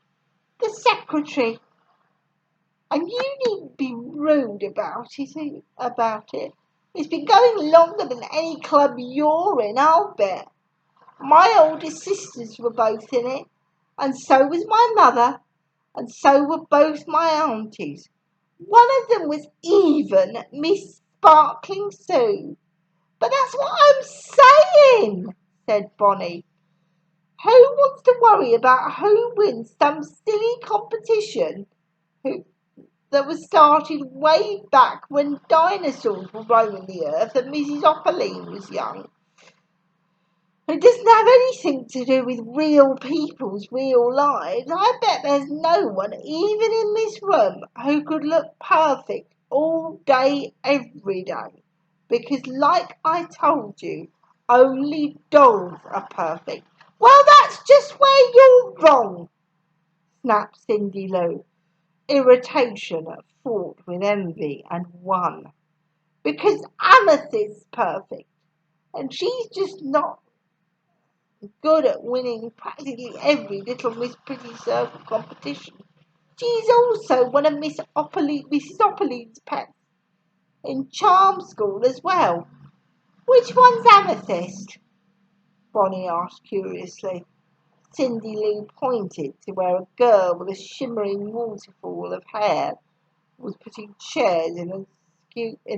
the secretary. And you needn't be rude about it. It's been going longer than any club you're in, I'll bet. My oldest sisters were both in it, and so was my mother, and so were both my aunties. One of them was even Miss Sparkling Sue." "But that's what I'm saying," said Bonnie. "Who wants to worry about who wins some silly competition that was started way back when dinosaurs were roaming the earth and Mrs. Opaline was young? It doesn't have anything to do with real people's real lives. I bet there's no one, even in this room, who could look perfect all day, every day. Because, like I told you, only dolls are perfect." "Well, that's just where you're wrong," snapped Cindy Lou. Irritation fought with envy and won. "Because Amethyst's perfect, and she's just not good at winning practically every little Miss Pretty Circle competition. She's also one of Mrs. Opaline's pets in charm school as well." "Which one's Amethyst?" Bonnie asked curiously. Cindy Lou pointed to where a girl with a shimmering waterfall of hair was putting chairs in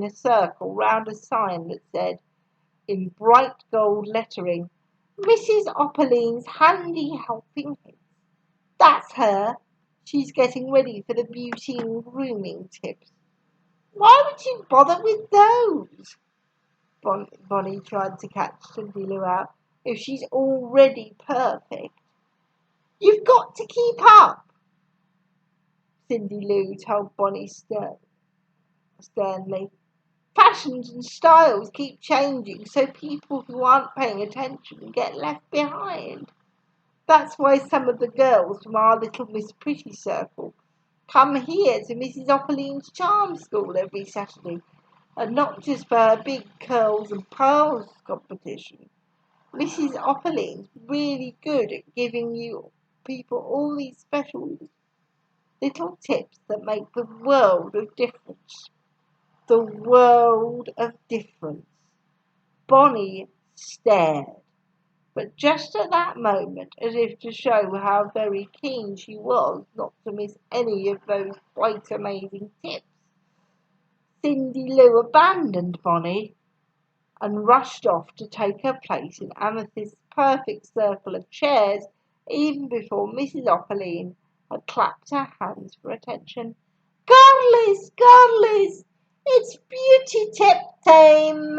a circle round a sign that said, in bright gold lettering, "Mrs. Opaline's Handy Helping Hints." "That's her. She's getting ready for the beauty and grooming tips." "Why would you bother with those?" Bonnie tried to catch Cindy Lou out. "If she's already perfect." "You've got to keep up," Cindy Lou told Bonnie sternly. "Fashions and styles keep changing, so people who aren't paying attention get left behind. That's why some of the girls from our little Miss Pretty Circle come here to Mrs. Opaline's charm school every Saturday, and not just for her big curls and pearls competition. Mrs. Opaline's really good at giving you people all these special little tips that make the world of difference." The world of difference. Bonnie stared, but just at that moment, as if to show how very keen she was not to miss any of those quite amazing tips, Cindy Lou abandoned Bonnie and rushed off to take her place in Amethyst's perfect circle of chairs even before Mrs. Opaline had clapped her hands for attention. Girlies, it's beauty tip time.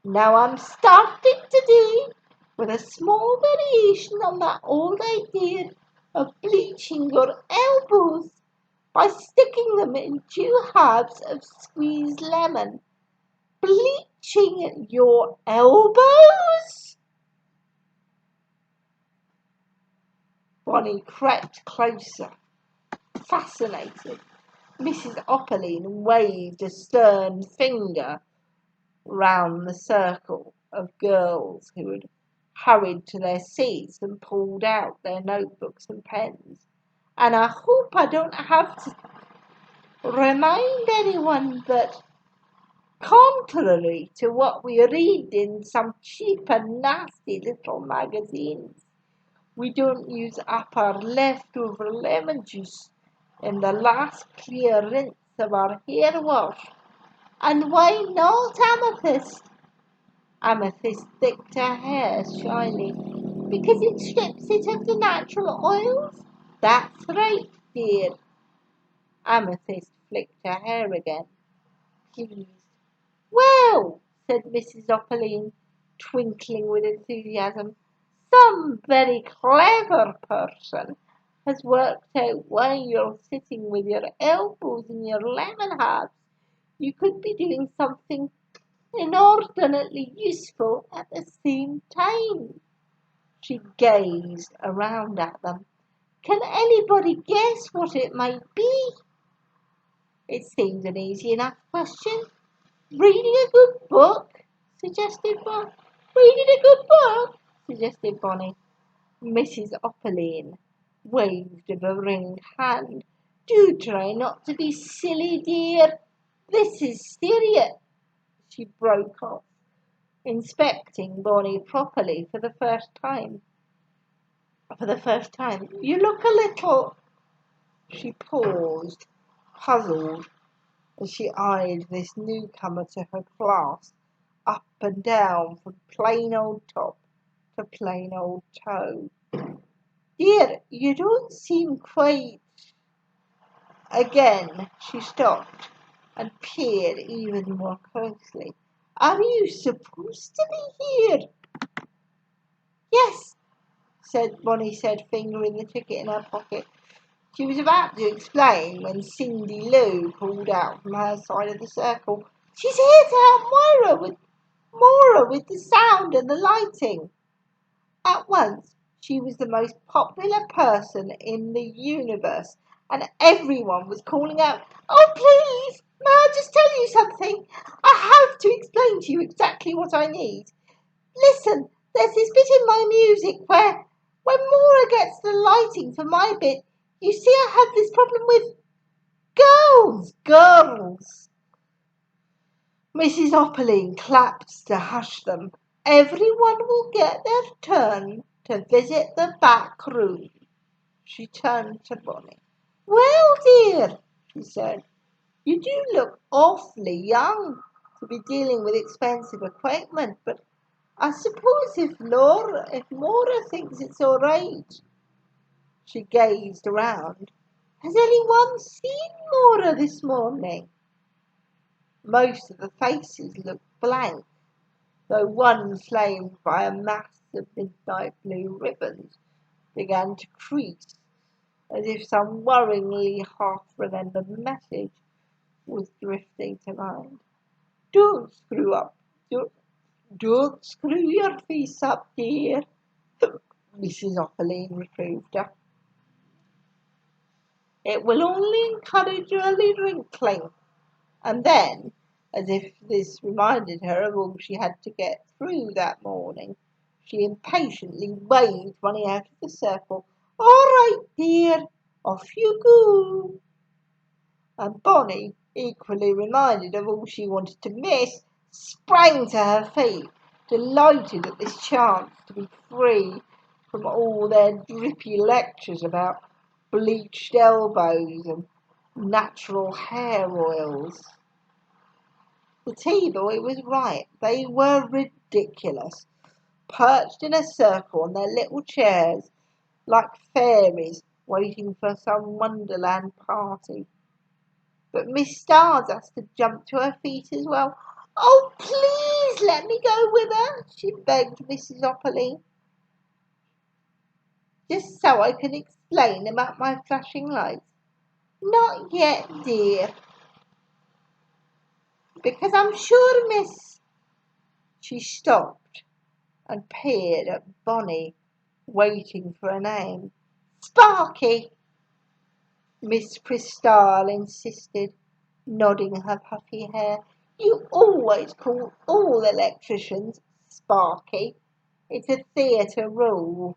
Now I'm starting today with a small variation on that old idea of bleaching your elbows by sticking them in 2 halves of squeezed lemon. Bleaching your elbows?" Bonnie crept closer, fascinated. Mrs. Opaline waved a stern finger round the circle of girls who had hurried to their seats and pulled out their notebooks and pens. "And I hope I don't have to remind anyone that, contrary to what we read in some cheap and nasty little magazines, we don't use up our leftover lemon juice in the last clear rinse of our hair wash. And why not amethyst? Amethyst thicked her hair shiny because it strips it of the natural oils. That's right, dear. Amethyst flicked her hair again. Pleased. Well, said Mrs. Opaline, twinkling with enthusiasm, some very clever person has worked out while you're sitting with your elbows in your lemon herbs, you could be doing something inordinately useful at the same time. She gazed around at them. Can anybody guess what it might be? It seemed an easy enough question. Reading a good book, suggested Bonnie. Reading a good book, suggested Bonnie. Mrs. Opaline waved a ringed hand. Do try not to be silly, dear. This is serious. She broke off, inspecting Bonnie properly for the first time. You look a little. She paused, puzzled, as she eyed this newcomer to her class, up and down from plain old top to plain old toe. Dear, you don't seem quite. Again she stopped and peered even more closely. Are you supposed to be here? Yes, Bonnie said, fingering the ticket in her pocket. She was about to explain when Cindy Lou called out from her side of the circle. She's here to help Moira with the sound and the lighting. At once, she was the most popular person in the universe, and everyone was calling out, Oh, please, may I just tell you something? I have to explain to you exactly what I need. Listen, there's this bit in my music where, when Moira gets the lighting for my bit, you see I have this problem with girls. Mrs. Opaline clapped to hush them. Everyone will get their turn to visit the back room. She turned to Bonnie. Well, dear, she said, you do look awfully young to be dealing with expensive equipment, but I suppose if Laura thinks it's all right. She gazed around. Has anyone seen Laura this morning? Most of the faces looked blank, though one flamed by a mass of midnight blue ribbons began to crease as if some worryingly half-remembered message was drifting to mind. Don't screw up. Don't screw your face up, dear, Mrs. Opaline reproved her. It will only encourage early wrinkling. And then, as if this reminded her of all she had to get through that morning, she impatiently waved Bonnie out of the circle. All right, dear, off you go. And Bonnie, equally reminded of all she wanted to miss, sprang to her feet, delighted at this chance to be free from all their drippy lectures about bleached elbows and natural hair oils. The tea boy was right. They were ridiculous, perched in a circle on their little chairs like fairies waiting for some Wonderland party. But Miss Stardust had jumped to her feet as well. Oh, please let me go with her, she begged Mrs. Opaline. Just so I can explain about my flashing lights. Not yet, dear. Because I'm sure, miss. She stopped and peered at Bonnie, waiting for a name. Sparky, Miss Cristal insisted, nodding her puffy hair. You always call all electricians Sparky. It's a theatre rule.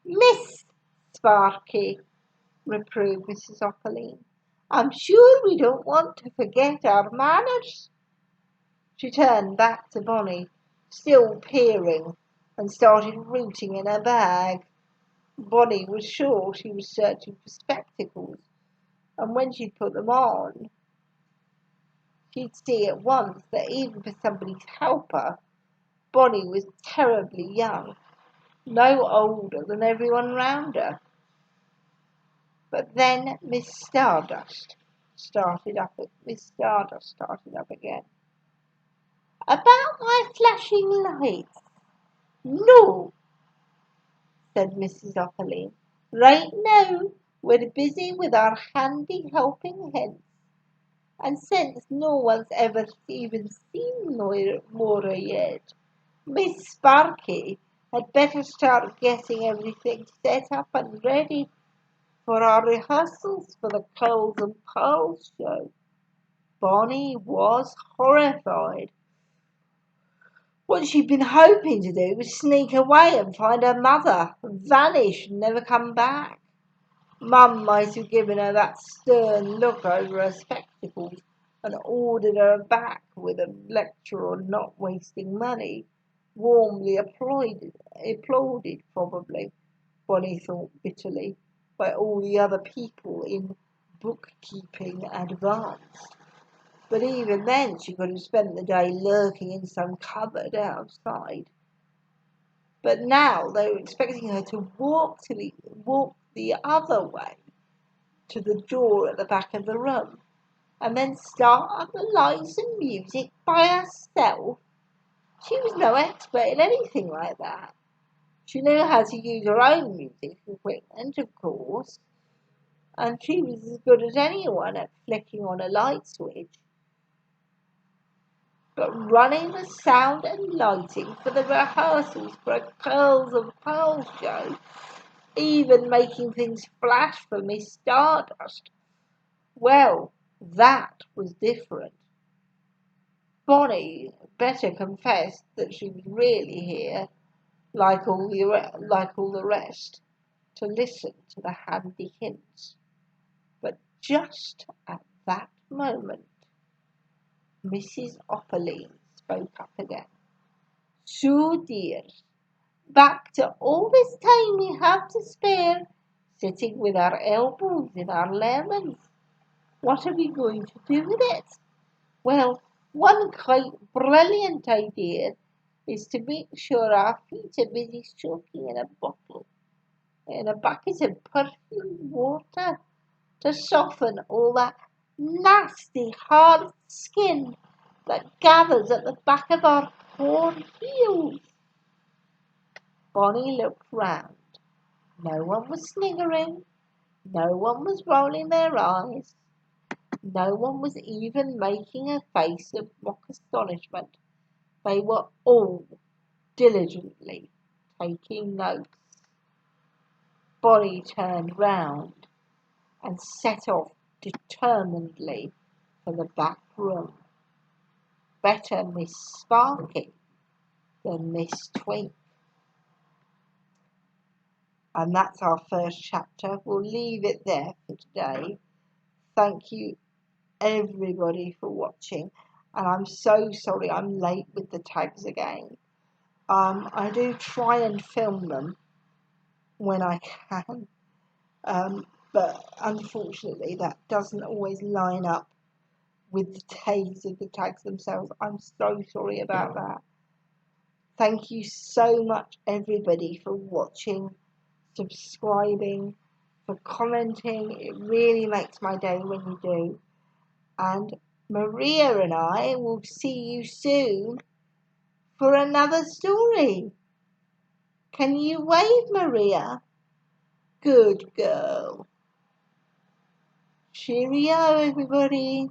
Miss Sparky, reproved Mrs. Opaline. I'm sure we don't want to forget our manners. She turned back to Bonnie, still peering, and started rooting in her bag. Bonnie was sure she was searching for spectacles, and when she put them on, she'd see at once that even for somebody's helper, Bonnie was terribly young, no older than everyone round her. But then Miss Stardust Miss Stardust started up again. About my flashing lights? No, said Mrs. Opperly. Right now, we're busy with our handy helping hands. And since no one's ever even seen Laura yet, Miss Sparky had better start getting everything set up and ready for our rehearsals for the Curls and Pearls show. Bonnie was horrified. What she'd been hoping to do was sneak away and find her mother, vanish and never come back. Mum might have given her that stern look over her spectacles and ordered her back with a lecture on not wasting money, warmly applauded probably, Bonnie thought bitterly, by all the other people in bookkeeping advanced. But even then she could have spent the day lurking in some cupboard outside. But now they were expecting her to walk the other way to the door at the back of the room, and then start up the lights and music by herself. She was no expert in anything like that. She knew how to use her own music equipment, of course, and she was as good as anyone at flicking on a light switch. But running the sound and lighting for the rehearsals for a Curls and Pearls show, even making things flash for Miss Stardust, well, that was different. Bonnie better confessed that she was really here, like all the rest, to listen to the handy hints. But just at that moment, Mrs. Opperly spoke up again. So, dear, back to all this time we have to spare, sitting with our elbows in our lemons. What are we going to do with it? Well, one quite brilliant idea is to make sure our feet are busy soaking in a bucket of perfumed water to soften all that nasty hard skin that gathers at the back of our poor heels. Bonnie looked round. No one was sniggering. No one was rolling their eyes. No one was even making a face of mock astonishment. They were all diligently taking notes. Bonnie turned round and set off determinedly for the back room. Better Miss Sparky than Miss Twink. And that's our first chapter. We'll leave it there for today. Thank you everybody for watching, and I'm so sorry I'm late with the tags again. I do try and film them when I can, but unfortunately that doesn't always line up with the days of the tags themselves. I'm so sorry about that. Thank you so much everybody for watching, subscribing, for commenting. It really makes my day when you do. And Maria and I will see you soon for another story. Can you wave, Maria? Good girl. Cheerio, everybody.